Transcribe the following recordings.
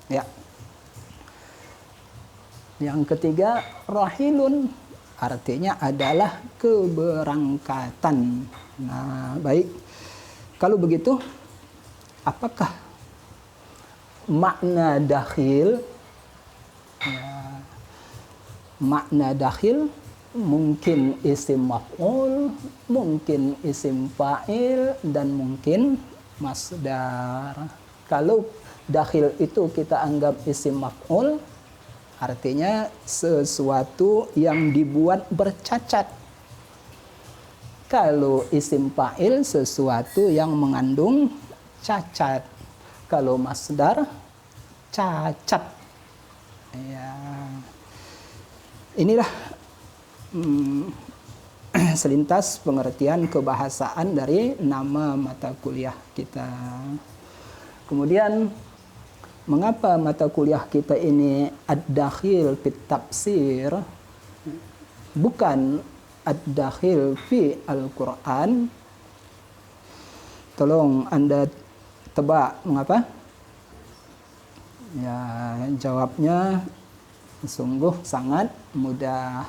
Ya. Yang ketiga, rahilun artinya adalah keberangkatan. Nah, baik. Kalau begitu, apakah makna dakhil? Ya, makna dakhil mungkin isim maf'ul, mungkin isim fa'il, dan mungkin masdar. Kalau dakhil itu kita anggap isim maf'ul, artinya sesuatu yang dibuat bercacat. Kalau isim fa'il, sesuatu yang mengandung cacat. Kalau masdar, cacat. Ya. Inilah selintas pengertian kebahasaan dari nama mata kuliah kita. Kemudian, mengapa mata kuliah kita ini ad-dakhil fit tafsir, bukan ad-dakhil fi Al-Quran? Tolong Anda tebak mengapa? Ya, jawabnya sungguh sangat mudah.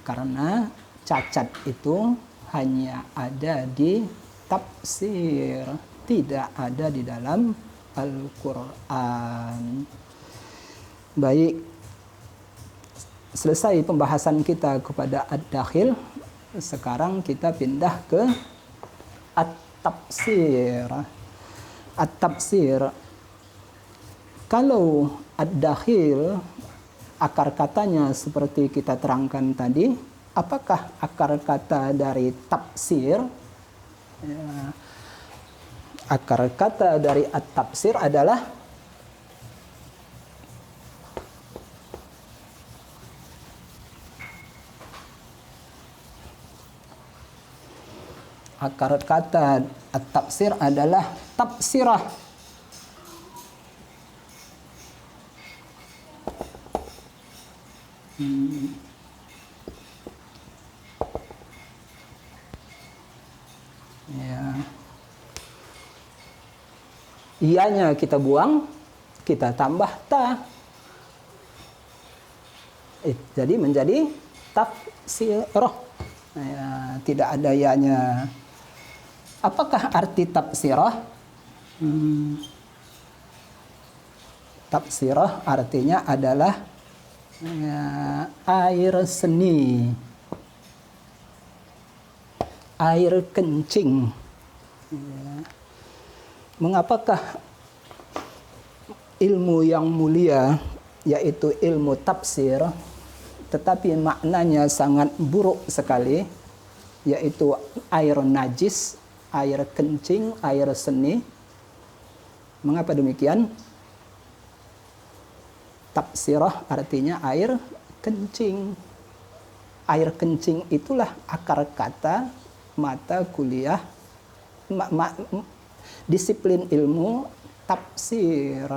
Karena cacat itu hanya ada di tafsir, tidak ada di dalam Al-Quran. Baik, selesai pembahasan kita kepada ad-dakhil. Sekarang kita pindah ke at-tafsir. At-tafsir, kalau ad-dakhil akar katanya seperti kita terangkan tadi, apakah akar kata dari tafsir? Ya, akar kata dari at-tafsir adalah tafsirah. Ya. Ianya kita buang, kita tambah ta. Jadi menjadi tafsirah. Ya, tidak ada ianya. Apakah arti tafsirah? Tafsirah artinya adalah ya, air seni, air kencing. Ya. Mengapakah ilmu yang mulia, yaitu ilmu tafsir, tetapi maknanya sangat buruk sekali, yaitu air najis, air kencing, air seni? Mengapa demikian? Tafsirah artinya air kencing. Air kencing itulah akar kata mata kuliah, disiplin ilmu tafsir.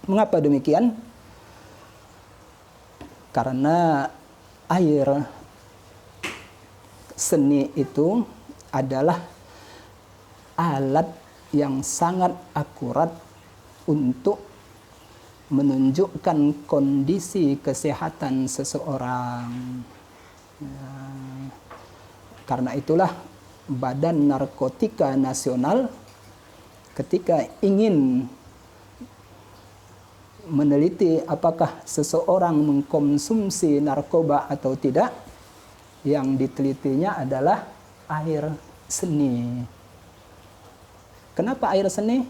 Mengapa demikian? Karena air seni itu adalah alat yang sangat akurat untuk menunjukkan kondisi kesehatan seseorang. Ya. Karena itulah Badan Narkotika Nasional ketika ingin meneliti apakah seseorang mengkonsumsi narkoba atau tidak, yang ditelitinya adalah air seni. Kenapa air seni?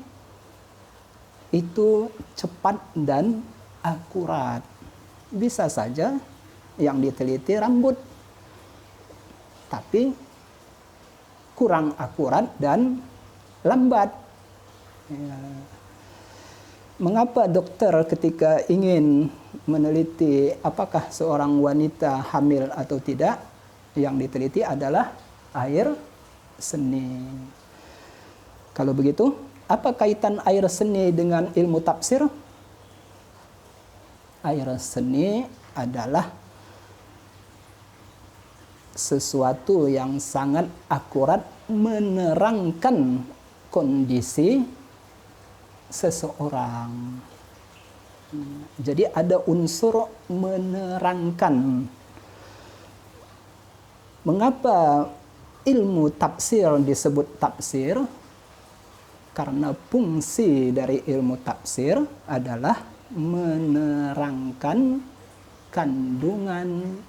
Itu cepat dan akurat. Bisa saja yang diteliti rambut, tapi kurang akurat dan lambat. Ya. Mengapa dokter ketika ingin meneliti apakah seorang wanita hamil atau tidak, yang diteliti adalah air seni? Kalau begitu, apa kaitan air seni dengan ilmu tafsir? Air seni adalah sesuatu yang sangat akurat menerangkan kondisi seseorang. Jadi ada unsur menerangkan. Mengapa ilmu tafsir disebut tafsir? Karena fungsi dari ilmu tafsir adalah menerangkan kandungan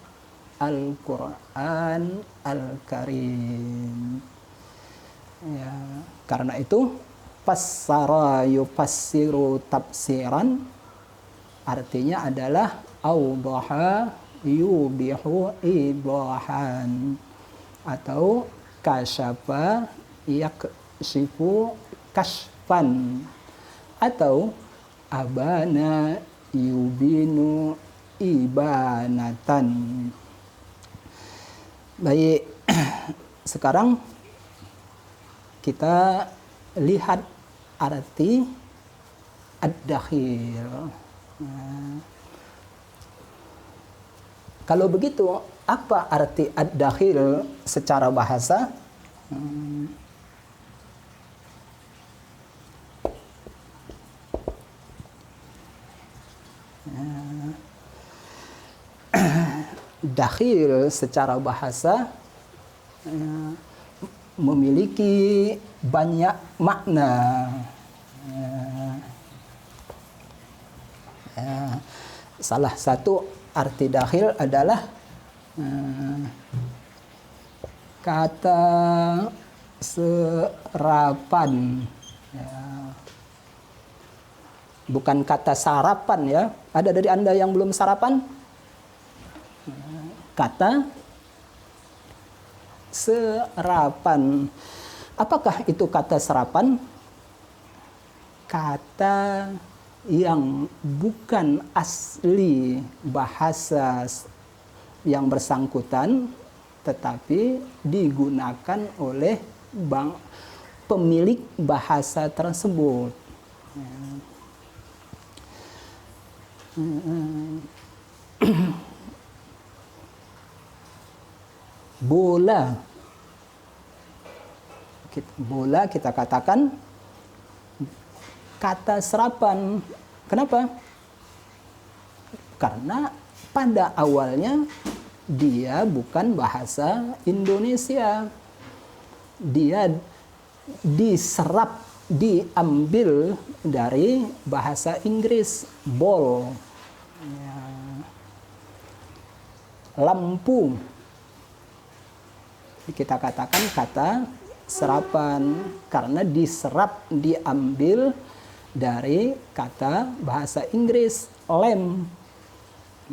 Al-Quran Al-Karim. Ya, karena itu fassara yufassiru tafsiran artinya adalah awdaha yubihu idahan atau kasyafa yakshifu kashfan atau abana yubinu ibanatan. Baik, sekarang kita lihat arti ad-dakhil. Nah, kalau begitu, apa arti ad-dakhil secara bahasa? Dakhil secara bahasa memiliki banyak makna. Salah satu arti dakhil adalah kata serapan. Bukan kata sarapan ya. Ada dari Anda yang belum sarapan? Kata serapan. Apakah itu kata serapan? Kata yang bukan asli bahasa yang bersangkutan, tetapi digunakan oleh pemilik bahasa tersebut. Bola. Bola kita katakan kata serapan. Kenapa? Karena pada awalnya dia bukan bahasa Indonesia. Dia diserap, diambil dari bahasa Inggris, ball. Lampu. Kita katakan kata serapan karena diserap, diambil dari kata bahasa Inggris, lamp.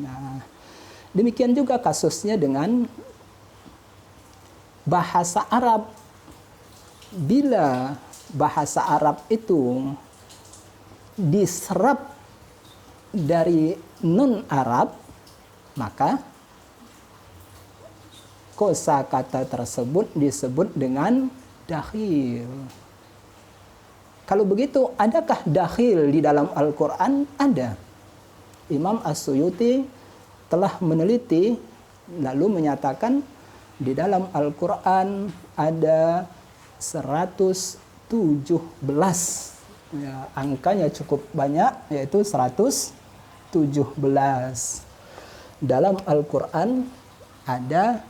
Nah, demikian juga kasusnya dengan bahasa Arab. Bila bahasa Arab itu diserap dari non-Arab, maka kosakata tersebut disebut dengan dakhil. Kalau begitu, adakah dakhil di dalam Al-Quran? Ada. Imam As-Suyuti telah meneliti lalu menyatakan di dalam Al-Quran ada 117. Ya, angkanya cukup banyak, yaitu 117. Dalam Al-Quran ada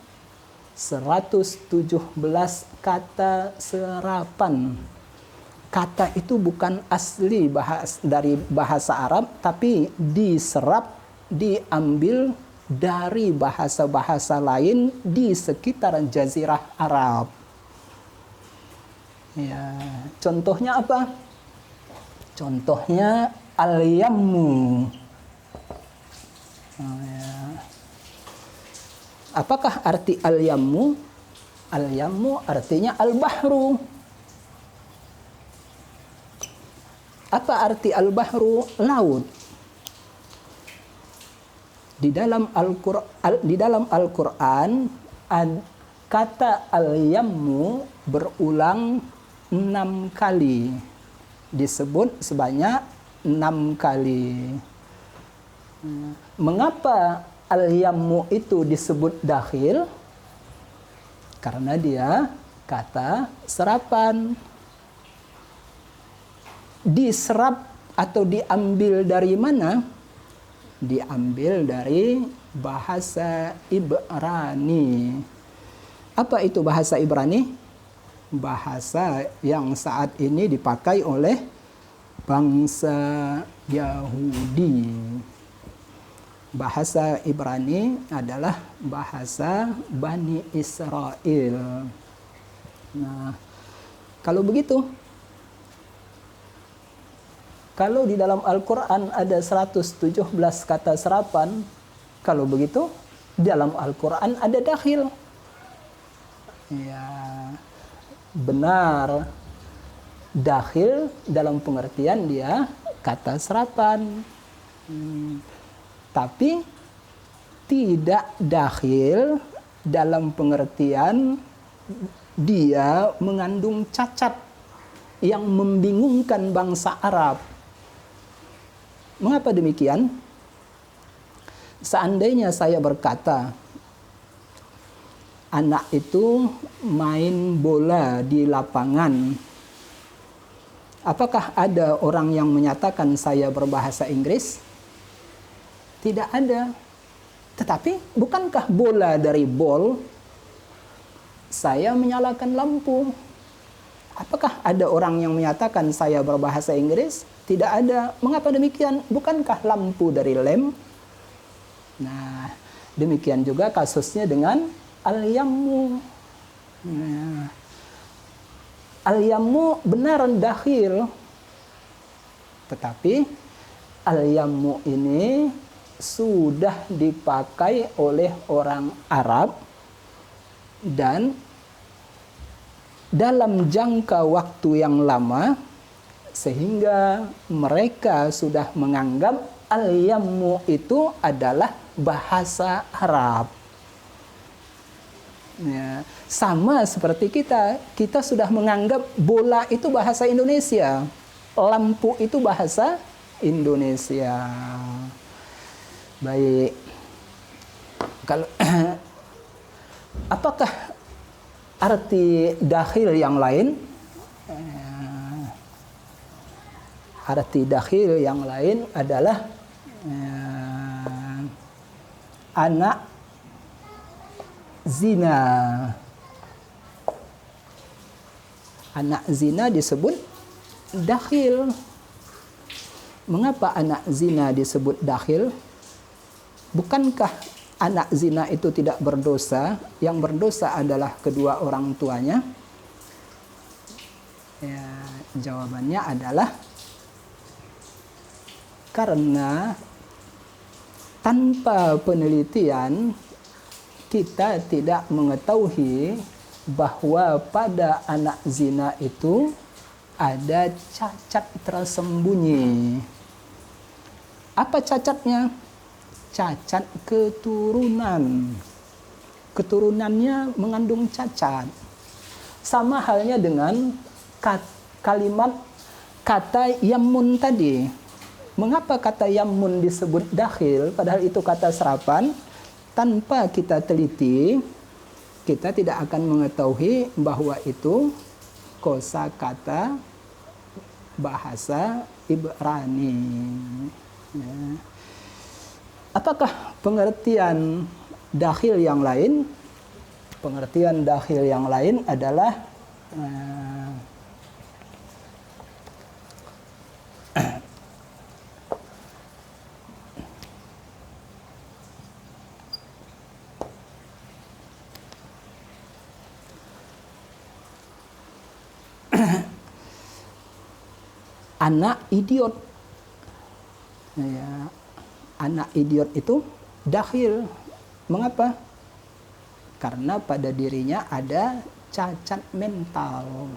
117 kata serapan. Kata itu bukan asli dari bahasa Arab, tapi diserap, diambil dari bahasa-bahasa lain di sekitar Jazirah Arab. Ya, contohnya apa? Contohnya al-yammu. Apakah arti al-yammu? Al-yammu artinya al-bahru. Apa arti al-bahru? Laut. Di dalam Al-Quran kata al-yammu berulang 6 kali. Disebut sebanyak 6 kali. Mengapa al-yammu itu disebut dakhil? Karena dia kata serapan. diserap atau diambil dari mana? Diambil dari bahasa Ibrani. Apa itu bahasa Ibrani? Bahasa yang saat ini dipakai oleh bangsa Yahudi. Bahasa Ibrani adalah bahasa Bani Israel. Nah, kalau begitu, kalau di dalam Al-Quran ada 117 kata serapan, kalau begitu, di dalam Al-Quran ada dakhil. Ya, benar. Dakhil dalam pengertian dia kata serapan. Tapi tidak dakhil dalam pengertian dia mengandung cacat yang membingungkan bangsa Arab. Mengapa demikian? Seandainya saya berkata, anak itu main bola di lapangan, apakah ada orang yang menyatakan saya berbahasa Inggris? Tidak ada. Tetapi bukankah bola dari ball, saya menyalakan lampu? Apakah ada orang yang menyatakan saya berbahasa Inggris? Tidak ada. Mengapa demikian? Bukankah lampu dari lem? Nah, demikian juga kasusnya dengan al-yammu. Nah, al-yammu benar dakhil. Tetapi al-yammu ini sudah dipakai oleh orang Arab dan dalam jangka waktu yang lama sehingga mereka sudah menganggap al-yammu itu adalah bahasa Arab. Ya, sama seperti kita sudah menganggap bola itu bahasa Indonesia, lampu itu bahasa Indonesia. Baik. Kalau apakah arti dakhil yang lain? Arti dakhil yang lain adalah anak zina. Anak zina disebut dakhil. Mengapa anak zina disebut dakhil? Bukankah anak zina itu tidak berdosa? Yang berdosa adalah kedua orang tuanya. Ya, jawabannya adalah karena tanpa penelitian kita tidak mengetahui bahwa pada anak zina itu ada cacat tersembunyi. Apa cacatnya? Cacat keturunan. Keturunannya mengandung cacat. Sama halnya dengan kalimat kata yammun tadi. Mengapa kata yammun disebut dakhil padahal itu kata serapan? Tanpa kita teliti, kita tidak akan mengetahui bahwa itu kosakata bahasa Ibrani. Ya. Apakah pengertian dakhil yang lain? Pengertian dakhil yang lain adalah anak idiot. Ya, anak idiot itu dakhil. Mengapa? Karena pada dirinya ada cacat mental.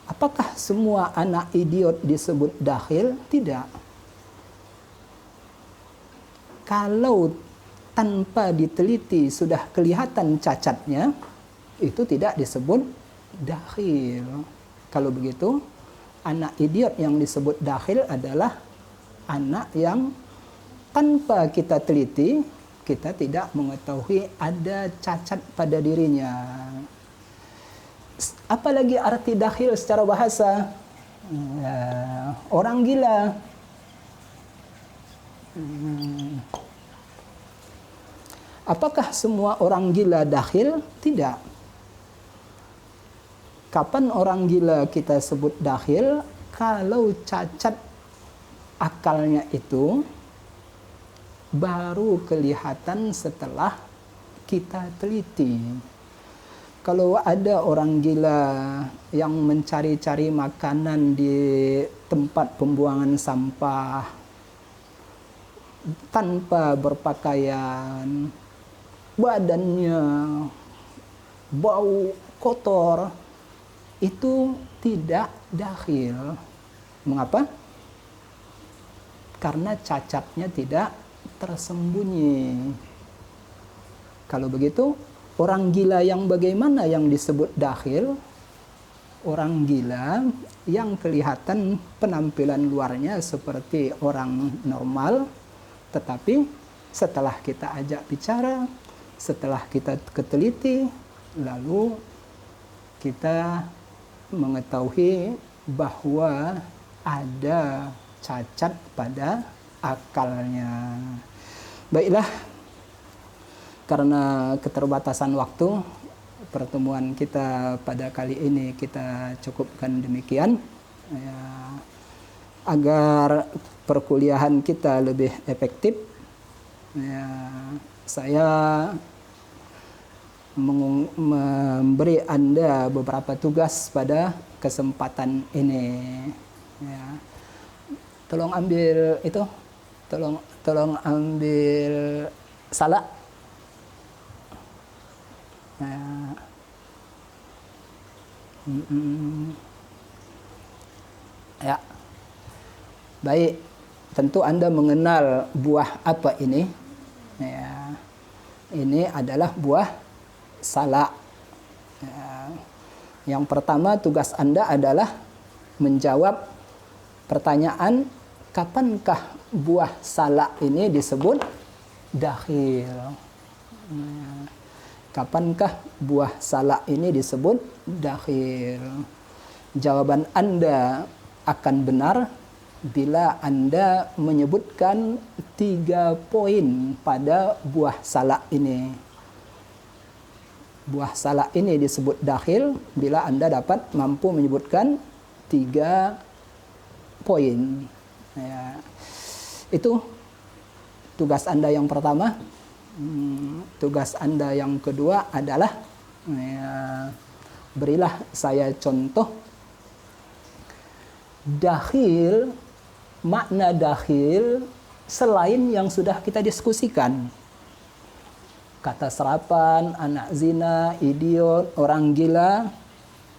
Apakah semua anak idiot disebut dakhil? Tidak. Kalau tanpa diteliti sudah kelihatan cacatnya, itu tidak disebut dakhil. Kalau begitu, anak idiot yang disebut dakhil adalah anak yang tanpa kita teliti, kita tidak mengetahui ada cacat pada dirinya. Apalagi arti dakhil secara bahasa? Orang gila. Apakah semua orang gila dakhil? Tidak. Kapan orang gila kita sebut dakhil? Kalau cacat akalnya itu baru kelihatan setelah kita teliti. Kalau ada orang gila yang mencari-cari makanan di tempat pembuangan sampah tanpa berpakaian, badannya bau kotor, itu tidak dakhil. Mengapa? Karena cacatnya tidak tersembunyi. Kalau begitu, orang gila yang bagaimana yang disebut dakhil? Orang gila yang kelihatan penampilan luarnya seperti orang normal, tetapi setelah kita ajak bicara, setelah kita keteliti, lalu kita mengetahui bahwa ada cacat pada akalnya. Baiklah, karena keterbatasan waktu, pertemuan kita pada kali ini kita cukupkan demikian. Ya, agar perkuliahan kita lebih efektif, ya, saya memberi Anda beberapa tugas pada kesempatan ini. Ya. Tolong ambil itu, tolong ambil salak. Ya. Ya. Baik, tentu Anda mengenal buah apa ini? Ya. Ini adalah buah salak. Ya. Yang pertama tugas Anda adalah menjawab pertanyaan, kapankah buah salak ini disebut dakhil? Ya. Kapankah buah salak ini disebut dakhil? Jawaban Anda akan benar bila Anda menyebutkan 3 poin pada buah salak ini. Buah salak ini disebut dakhil bila Anda dapat mampu menyebutkan 3 poin. Ya. Itu tugas Anda yang pertama. Tugas Anda yang kedua adalah berilah saya contoh dakhil, makna dakhil selain yang sudah kita diskusikan. Kata serapan, anak zina, idiot, orang gila,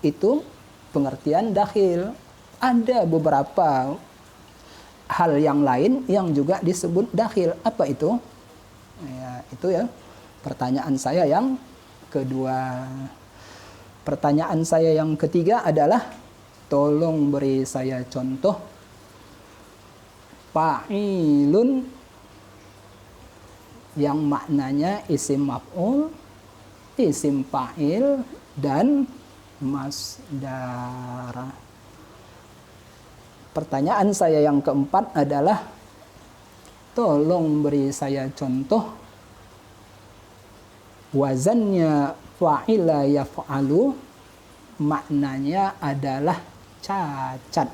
itu pengertian dakhil. Ada beberapa hal yang lain yang juga disebut dakhil. Apa itu? Ya, itu ya pertanyaan saya yang kedua. Pertanyaan saya yang ketiga adalah, tolong beri saya contoh fa'ilun yang maknanya isim maf'ul, isim fa'il, dan masdar. Pertanyaan saya yang keempat adalah, tolong beri saya contoh wazannya fa'ila yaf'alu, maknanya adalah cacat.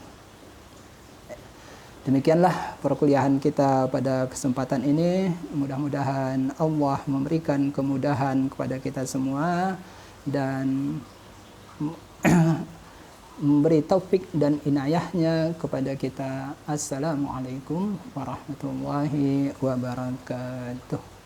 Demikianlah perkuliahan kita pada kesempatan ini. Mudah-mudahan Allah memberikan kemudahan kepada kita semua dan memberi taufik dan inayahnya kepada kita. Assalamualaikum warahmatullahi wabarakatuh.